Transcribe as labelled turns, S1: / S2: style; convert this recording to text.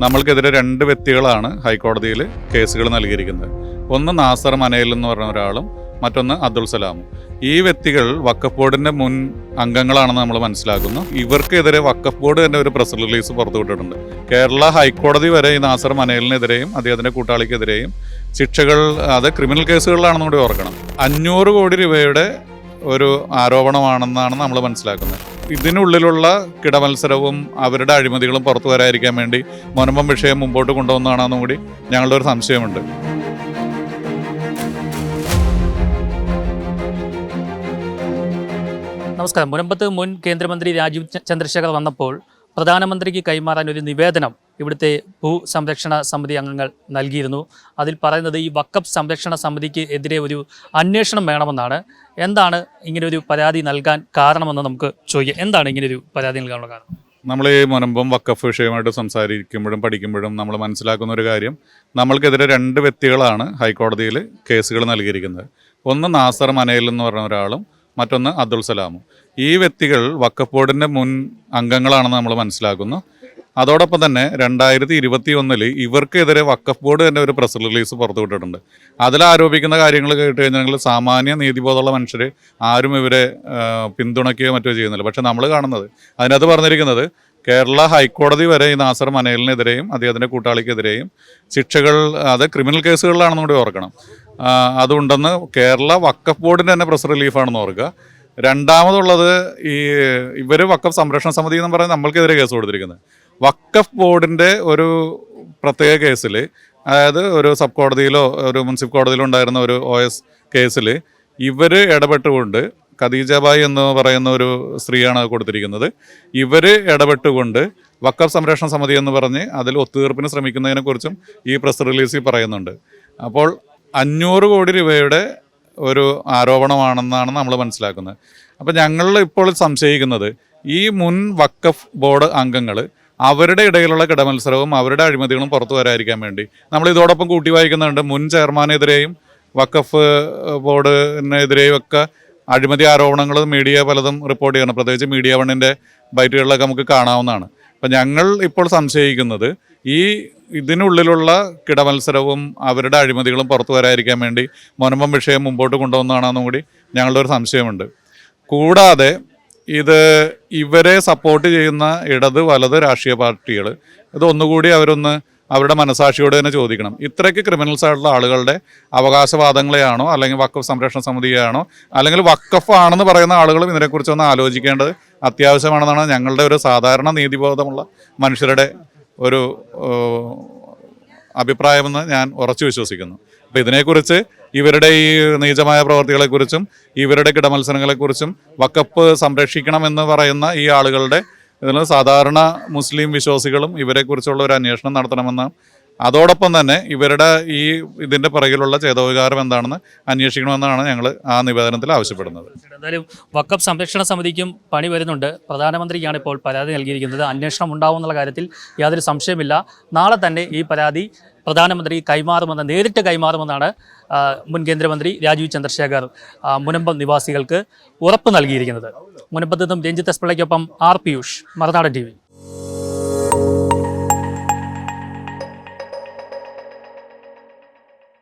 S1: നമ്മൾക്കെതിരെ രണ്ട് വ്യക്തികളാണ് ഹൈക്കോടതിയിൽ കേസുകൾ നൽകിയിരിക്കുന്നത്. ഒന്ന് നാസർ മനയിൽ എന്ന് പറഞ്ഞ ഒരാളും മറ്റൊന്ന് അബ്ദുൾ സലാമും. ഈ വ്യക്തികൾ വഖഫ് ബോർഡിന്റെ മുൻ അംഗങ്ങളാണെന്ന് നമ്മൾ മനസ്സിലാക്കുന്നു. ഇവർക്കെതിരെ വഖഫ് ബോർഡ് തന്നെ ഒരു പ്രസ് റിലീസ് പുറത്തുവിട്ടിട്ടുണ്ട്. കേരള ഹൈക്കോടതി വരെ ഈ നാസർ മനയിലിനെതിരെയും അദ്ദേഹത്തിന്റെ കൂട്ടാളിക്കെതിരെയും ശിക്ഷകൾ, അത് ക്രിമിനൽ കേസുകളിലാണെന്ന് കൂടി ഓർക്കണം. 500 കോടി രൂപയുടെ ഒരു ആരോപണമാണെന്നാണ് നമ്മൾ മനസ്സിലാക്കുന്നത്. ഇതിനുള്ളിലുള്ള കിടമത്സരവും അവരുടെ അഴിമതികളും പുറത്തു വരാതിരിക്കാൻ വേണ്ടി മുനമ്പം വിഷയം മുമ്പോട്ട് കൊണ്ടുവന്നതാണെന്നും കൂടി ഞങ്ങളുടെ ഒരു സംശയമുണ്ട്.
S2: നമസ്കാരം. മുനമ്പത്ത് മുൻ കേന്ദ്രമന്ത്രി രാജീവ് ചന്ദ്രശേഖർ വന്നപ്പോൾ പ്രധാനമന്ത്രിക്ക് കൈമാറാൻ ഒരു നിവേദനം ഇവിടുത്തെ ഭൂസംരക്ഷണ സമിതി അംഗങ്ങൾ നൽകിയിരുന്നു. അതിൽ പറയുന്നത് ഈ വഖഫ് സംരക്ഷണ സമിതിക്ക് എതിരെ ഒരു അന്വേഷണം വേണമെന്നാണ്. എന്താണ് ഇങ്ങനൊരു പരാതി നൽകാൻ കാരണമെന്ന് നമുക്ക് ചോദിക്കാം. എന്താണ് ഇങ്ങനൊരു പരാതി നൽകാനുള്ള കാരണം?
S1: നമ്മൾ ഈ മുനമ്പം വഖഫ് വിഷയമായിട്ട് സംസാരിക്കുമ്പോഴും പഠിക്കുമ്പോഴും നമ്മൾ മനസ്സിലാക്കുന്ന ഒരു കാര്യം, നമ്മൾക്കെതിരെ രണ്ട് വ്യക്തികളാണ് ഹൈക്കോടതിയിൽ കേസുകൾ നൽകിയിരിക്കുന്നത്. ഒന്ന് നാസർ മനയിൽ എന്ന് പറഞ്ഞ ഒരാളും മറ്റൊന്ന് അബ്ദുൾ സലാമും. ഈ വ്യക്തികൾ വഖഫ് ബോർഡിന്റെ മുൻ അംഗങ്ങളാണെന്ന് നമ്മൾ മനസ്സിലാക്കുന്നു. അതോടൊപ്പം തന്നെ 2021 ഇവർക്കെതിരെ വഖഫ് ബോർഡ് തന്നെ ഒരു പ്രസ് റിലീസ് പുറത്തുവിട്ടിട്ടുണ്ട്. അതിൽ ആരോപിക്കുന്ന കാര്യങ്ങൾ കേട്ട് കഴിഞ്ഞാൽ സാമാന്യ നീതിബോധമുള്ള മനുഷ്യർ ആരും ഇവരെ പിന്തുണയ്ക്കുകയോ മറ്റോ ചെയ്യുന്നില്ല. പക്ഷെ നമ്മൾ കാണുന്നത് അതിനകത്ത് പറഞ്ഞിരിക്കുന്നത് കേരള ഹൈക്കോടതി വരെ ഈ നാസർ മനയിലിനെതിരെയും അദ്ദേഹത്തിന്റെ കൂട്ടാളിക്കെതിരെയും ശിക്ഷകൾ, അത് ക്രിമിനൽ കേസുകളിലാണെന്ന് കൂടി ഓർക്കണം, അതുണ്ടെന്ന് കേരള വഖഫ് ബോർഡിന്റെ തന്നെ പ്രസ് റിലീഫാണെന്ന് ഓർക്കുക. രണ്ടാമതുള്ളത്, ഇവർ വഖഫ് സംരക്ഷണ സമിതി എന്ന് പറയുന്നത് നമ്മൾക്കെതിരെ കേസ് കൊടുത്തിരിക്കുന്നത്. വഖഫ് ബോർഡിന്റെ ഒരു പ്രത്യേക കേസിൽ, അതായത് ഒരു സബ് കോടതിയിലോ ഒരു മുനിസിപ്പൽ കോടതിയിലോ ഉണ്ടായിരുന്ന ഒരു OS കേസിൽ ഇവർ ഇടപെട്ടുകൊണ്ട്, ഖദീജബായി എന്ന് പറയുന്ന ഒരു സ്ത്രീയാണ് കൊടുത്തിരിക്കുന്നത്, ഇവർ ഇടപെട്ടുകൊണ്ട് വഖഫ് സംരക്ഷണ സമിതി എന്ന് പറഞ്ഞ് അതിൽ ഒത്തുതീർപ്പിന് ശ്രമിക്കുന്നതിനെക്കുറിച്ചും ഈ പ്രസ് റിലീസിൽ പറയുന്നുണ്ട്. അപ്പോൾ 500 കോടി രൂപയുടെ ഒരു ആരോപണമാണെന്നാണ് നമ്മൾ മനസ്സിലാക്കുന്നത്. അപ്പം ഞങ്ങൾ ഇപ്പോൾ സംശയിക്കുന്നത്, ഈ മുൻ വഖഫ് ബോർഡ് അംഗങ്ങൾ അവരുടെ ഇടയിലുള്ള കിടമത്സരവും അവരുടെ അഴിമതികളും പുറത്തു വരാതിരിക്കാൻ വേണ്ടി നമ്മൾ ഇതോടൊപ്പം കൂട്ടി വായിക്കുന്നുണ്ട്. മുൻ ചെയർമാനെതിരെയും വഖഫ് ബോർഡിനെതിരെയും ഒക്കെ അഴിമതി ആരോപണങ്ങൾ മീഡിയ പലതും റിപ്പോർട്ട് ചെയ്യണം. പ്രത്യേകിച്ച് മീഡിയ വണ്ണിൻ്റെ ബൈറ്റുകളിലൊക്കെ നമുക്ക് കാണാവുന്നതാണ്. അപ്പം ഞങ്ങൾ ഇപ്പോൾ സംശയിക്കുന്നത്, ഇതിനുള്ളിലുള്ള കിടമത്സരവും അവരുടെ അഴിമതികളും പുറത്തു വരാതിരിക്കാൻ വേണ്ടി മുനമ്പം വിഷയം മുമ്പോട്ട് കൊണ്ടുവന്നതാണെന്നും കൂടി ഞങ്ങളുടെ ഒരു സംശയമുണ്ട്. കൂടാതെ ഇവരെ സപ്പോർട്ട് ചെയ്യുന്ന ഇടത് വലത് രാഷ്ട്രീയ പാർട്ടികൾ ഇതൊന്നുകൂടി അവരുടെ മനസാക്ഷിയോട് തന്നെ ചോദിക്കണം. ഇത്രയ്ക്ക് ക്രിമിനൽസ് ആയിട്ടുള്ള ആളുകളുടെ അവകാശവാദങ്ങളെയാണോ അല്ലെങ്കിൽ വഖഫ് സംരക്ഷണ സമിതിയാണോ അല്ലെങ്കിൽ വഖഫ് ആണെന്ന് പറയുന്ന ആളുകളും ഇതിനെക്കുറിച്ചൊന്ന് ആലോചിക്കേണ്ടത് അത്യാവശ്യമാണെന്നാണ് ഞങ്ങളുടെ ഒരു സാധാരണ നീതിബോധമുള്ള മനുഷ്യരുടെ ഒരു അഭിപ്രായമെന്ന് ഞാൻ ഉറച്ചു വിശ്വസിക്കുന്നു. അപ്പോൾ ഇതിനെക്കുറിച്ച്, ഇവരുടെ ഈ നീചമായ പ്രവർത്തികളെക്കുറിച്ചും ഇവരുടെ കിടമത്സരങ്ങളെക്കുറിച്ചും വഖഫ് സംരക്ഷിക്കണമെന്ന് പറയുന്ന ഈ ആളുകളുടെ ഇതിൽ സാധാരണ മുസ്ലിം വിശ്വാസികളും ഇവരെക്കുറിച്ചുള്ള ഒരു അന്വേഷണം നടത്തണമെന്ന്, അതോടൊപ്പം തന്നെ ഇതിൻ്റെ പിറകിലുള്ള ചേതോവികാരം എന്താണെന്ന് അന്വേഷിക്കണമെന്നാണ് ഞങ്ങൾ ആ നിവേദനത്തിൽ ആവശ്യപ്പെടുന്നത്.
S2: എന്തായാലും വഖഫ് സംരക്ഷണ സമിതിക്കും പണി വരുന്നുണ്ട്. പ്രധാനമന്ത്രിക്കാണ് ഇപ്പോൾ പരാതി നൽകിയിരിക്കുന്നത്. അന്വേഷണം ഉണ്ടാവുമെന്നുള്ള കാര്യത്തിൽ യാതൊരു സംശയമില്ല. നാളെ തന്നെ ഈ പരാതി പ്രധാനമന്ത്രി നേരിട്ട് കൈമാറുമെന്നാണ് മുൻ കേന്ദ്രമന്ത്രി രാജീവ് ചന്ദ്രശേഖർ മുനമ്പം നിവാസികൾക്ക് ഉറപ്പ് നൽകിയിരിക്കുന്നത്. മുനമ്പത്ത് നിന്നും രഞ്ജിത്ത് എസ് പിള്ളയ്ക്കൊപ്പം R. പിയൂഷ്, മറുനാടൻ TV.